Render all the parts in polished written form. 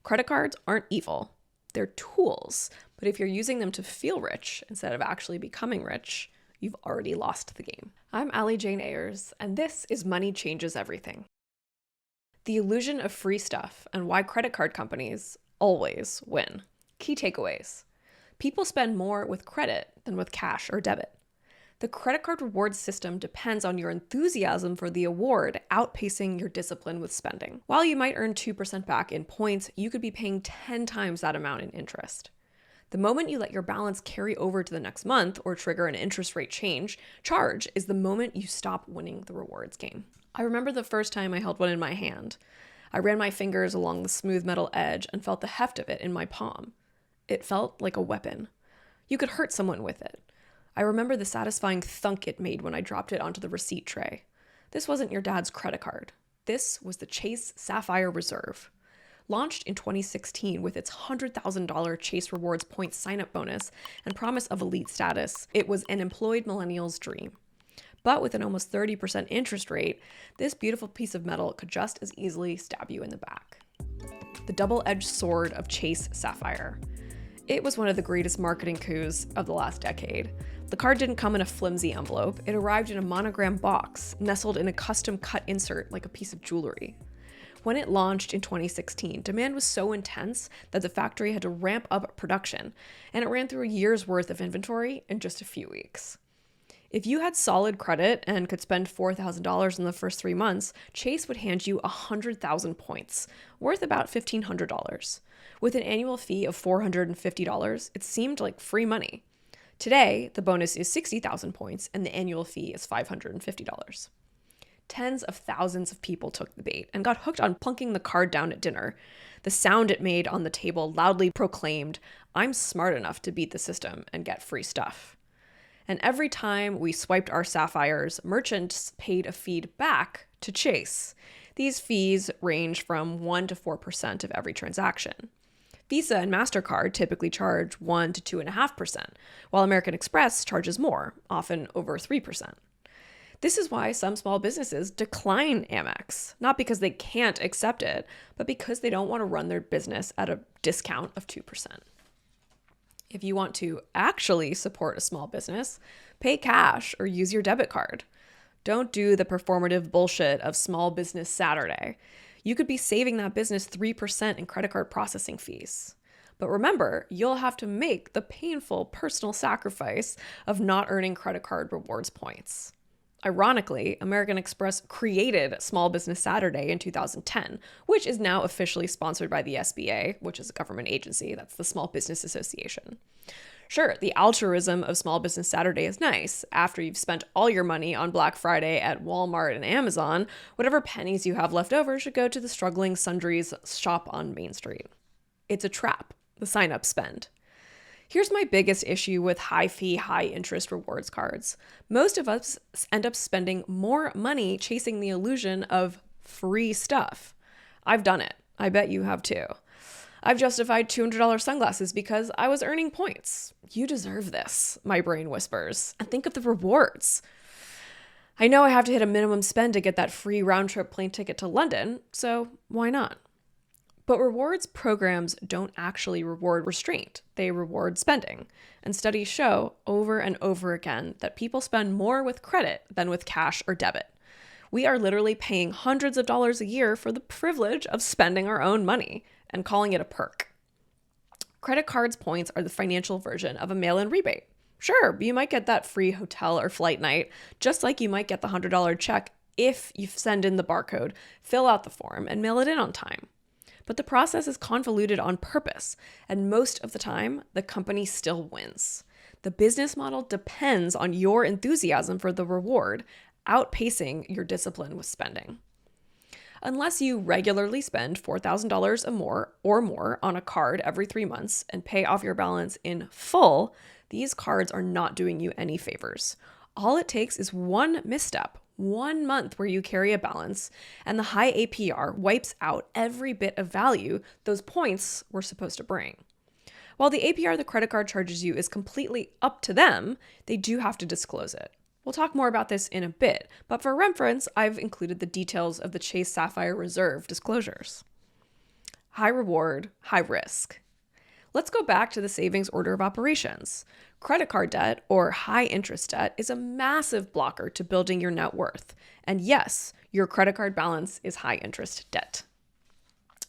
Credit cards aren't evil. They're tools, but if you're using them to feel rich instead of actually becoming rich, you've already lost the game. I'm Allie Jane Ayers, and this is Money Changes Everything. The illusion of free stuff and why credit card companies always win. Key takeaways. People spend more with credit than with cash or debit. The credit card rewards system depends on your enthusiasm for the award outpacing your discipline with spending. While you might earn 2% back in points, you could be paying 10 times that amount in interest. The moment you let your balance carry over to the next month or trigger an interest rate charge is the moment you stop winning the rewards game. I remember the first time I held one in my hand. I ran my fingers along the smooth metal edge and felt the heft of it in my palm. It felt like a weapon. You could hurt someone with it. I remember the satisfying thunk it made when I dropped it onto the receipt tray. This wasn't your dad's credit card. This was the Chase Sapphire Reserve. Launched in 2016 with its $100,000 Chase Rewards points sign-up bonus and promise of elite status, it was an employed millennial's dream. But with an almost 30% interest rate, this beautiful piece of metal could just as easily stab you in the back. The double-edged sword of Chase Sapphire. It was one of the greatest marketing coups of the last decade. The card didn't come in a flimsy envelope. It arrived in a monogram box, nestled in a custom-cut insert like a piece of jewelry. When it launched in 2016, demand was so intense that the factory had to ramp up production, and it ran through a year's worth of inventory in just a few weeks. If you had solid credit and could spend $4,000 in the first 3 months, Chase would hand you 100,000 points, worth about $1,500. With an annual fee of $450, it seemed like free money. Today, the bonus is 60,000 points and the annual fee is $550. Tens of thousands of people took the bait and got hooked on plunking the card down at dinner. The sound it made on the table loudly proclaimed, "I'm smart enough to beat the system and get free stuff." And every time we swiped our sapphires, merchants paid a fee back to Chase. These fees range from 1 to 4% of every transaction. Visa and MasterCard typically charge 1 to 2.5%, while American Express charges more, often over 3%. This is why some small businesses decline Amex, not because they can't accept it, but because they don't want to run their business at a discount of 2%. If you want to actually support a small business, pay cash or use your debit card. Don't do the performative bullshit of Small Business Saturday. You could be saving that business 3% in credit card processing fees. But remember, you'll have to make the painful personal sacrifice of not earning credit card rewards points. Ironically, American Express created Small Business Saturday in 2010, which is now officially sponsored by the SBA, which is a government agency. That's the Small Business Association. Sure, the altruism of Small Business Saturday is nice. After you've spent all your money on Black Friday at Walmart and Amazon, whatever pennies you have left over should go to the struggling sundries shop on Main Street. It's a trap, the sign-up spend. Here's my biggest issue with high-fee, high-interest rewards cards. Most of us end up spending more money chasing the illusion of free stuff. I've done it. I bet you have too. I've justified $200 sunglasses because I was earning points. You deserve this, my brain whispers. And think of the rewards. I know I have to hit a minimum spend to get that free round-trip plane ticket to London, so why not? But rewards programs don't actually reward restraint. They reward spending. And studies show over and over again that people spend more with credit than with cash or debit. We are literally paying hundreds of dollars a year for the privilege of spending our own money and calling it a perk. Credit cards points are the financial version of a mail-in rebate. Sure, you might get that free hotel or flight night, just like you might get the $100 check if you send in the barcode, fill out the form, and mail it in on time. But the process is convoluted on purpose, and most of the time, the company still wins. The business model depends on your enthusiasm for the reward, outpacing your discipline with spending. Unless you regularly spend $4,000 or more on a card every 3 months and pay off your balance in full, these cards are not doing you any favors. All it takes is one misstep, 1 month where you carry a balance, and the high APR wipes out every bit of value those points were supposed to bring. While the APR the credit card charges you is completely up to them, they do have to disclose it. We'll talk more about this in a bit, but for reference, I've included the details of the Chase Sapphire Reserve disclosures. high reward, high risk. Let's go back to the savings order of operations. Credit card debt, or high interest debt, is a massive blocker to building your net worth. And yes, your credit card balance is high interest debt.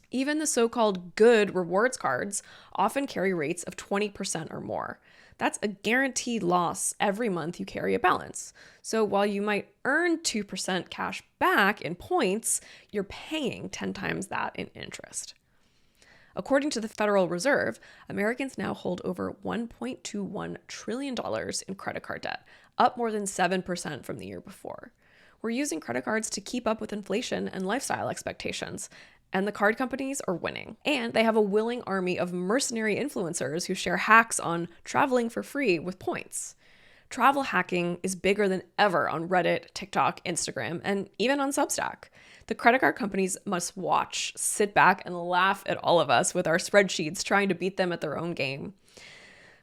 Even the so-called good rewards cards often carry rates of 20% or more. That's a guaranteed loss every month you carry a balance. So while you might earn 2% cash back in points, you're paying 10 times that in interest. According to the Federal Reserve, Americans now hold over $1.21 trillion in credit card debt, up more than 7% from the year before. We're using credit cards to keep up with inflation and lifestyle expectations, and the card companies are winning. And they have a willing army of mercenary influencers who share hacks on traveling for free with points. Travel hacking is bigger than ever on Reddit, TikTok, Instagram, and even on Substack. The credit card companies must watch, sit back, and laugh at all of us with our spreadsheets trying to beat them at their own game.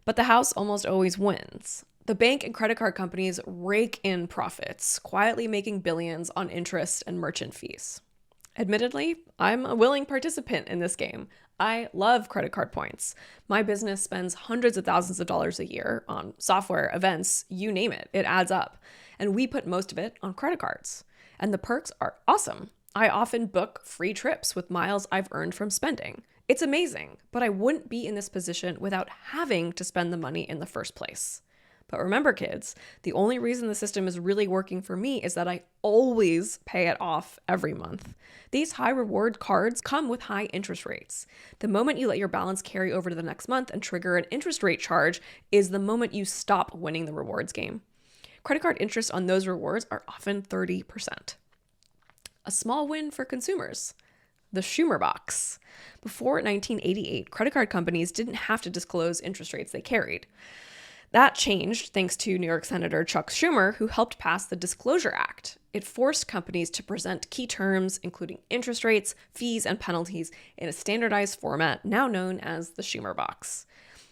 But the house almost always wins. The bank and credit card companies rake in profits, quietly making billions on interest and merchant fees. Admittedly, I'm a willing participant in this game. I love credit card points. My business spends hundreds of thousands of dollars a year on software, events, you name it. It adds up. And we put most of it on credit cards. And the perks are awesome. I often book free trips with miles I've earned from spending. It's amazing, but I wouldn't be in this position without having to spend the money in the first place. But remember, kids, the only reason the system is really working for me is that I always pay it off every month. These high reward cards come with high interest rates. The moment you let your balance carry over to the next month and trigger an interest rate charge is the moment you stop winning the rewards game. Credit card interest on those rewards are often 30%. A small win for consumers. The Schumer Box. Before 1988, credit card companies didn't have to disclose interest rates they carried. That changed thanks to New York Senator Chuck Schumer, who helped pass the Disclosure Act. It forced companies to present key terms, including interest rates, fees, and penalties, in a standardized format now known as the Schumer Box.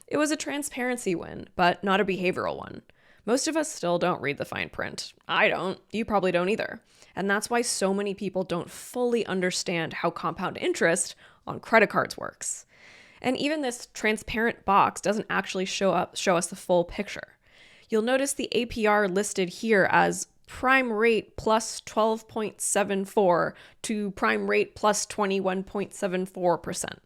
It was a transparency win, but not a behavioral one. Most of us still don't read the fine print. I don't. You probably don't either. And that's why so many people don't fully understand how compound interest on credit cards works. And even this transparent box doesn't actually show us the full picture. You'll notice the APR listed here as prime rate plus 12.74 to prime rate plus 21.74%.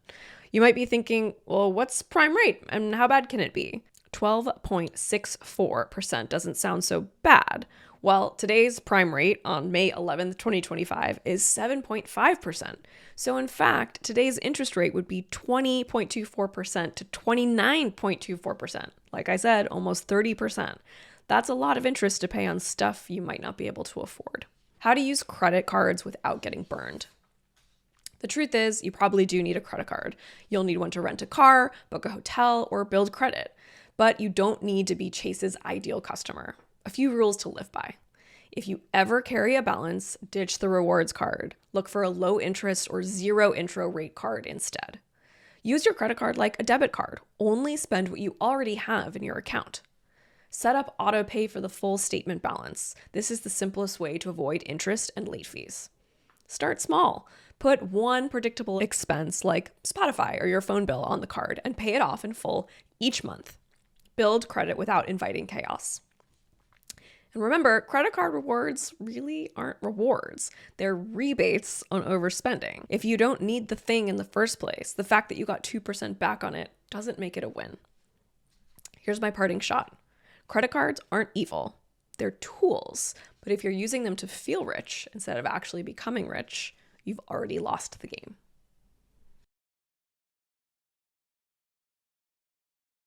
You might be thinking, well, what's prime rate and how bad can it be? 12.64% doesn't sound so bad. Well, today's prime rate on May 11th, 2025 is 7.5%. So in fact, today's interest rate would be 20.24% to 29.24%. Like I said, almost 30%. That's a lot of interest to pay on stuff you might not be able to afford. How to use credit cards without getting burned. The truth is, you probably do need a credit card. You'll need one to rent a car, book a hotel, or build credit. But you don't need to be Chase's ideal customer. A few rules to live by. If you ever carry a balance, ditch the rewards card. Look for a low interest or zero intro rate card instead. Use your credit card like a debit card. Only spend what you already have in your account. Set up auto pay for the full statement balance. This is the simplest way to avoid interest and late fees. Start small. Put one predictable expense like Spotify or your phone bill on the card and pay it off in full each month. Build credit without inviting chaos. And remember, credit card rewards really aren't rewards. They're rebates on overspending. If you don't need the thing in the first place, the fact that you got 2% back on it doesn't make it a win. Here's my parting shot. Credit cards aren't evil. They're tools. But if you're using them to feel rich instead of actually becoming rich, you've already lost the game.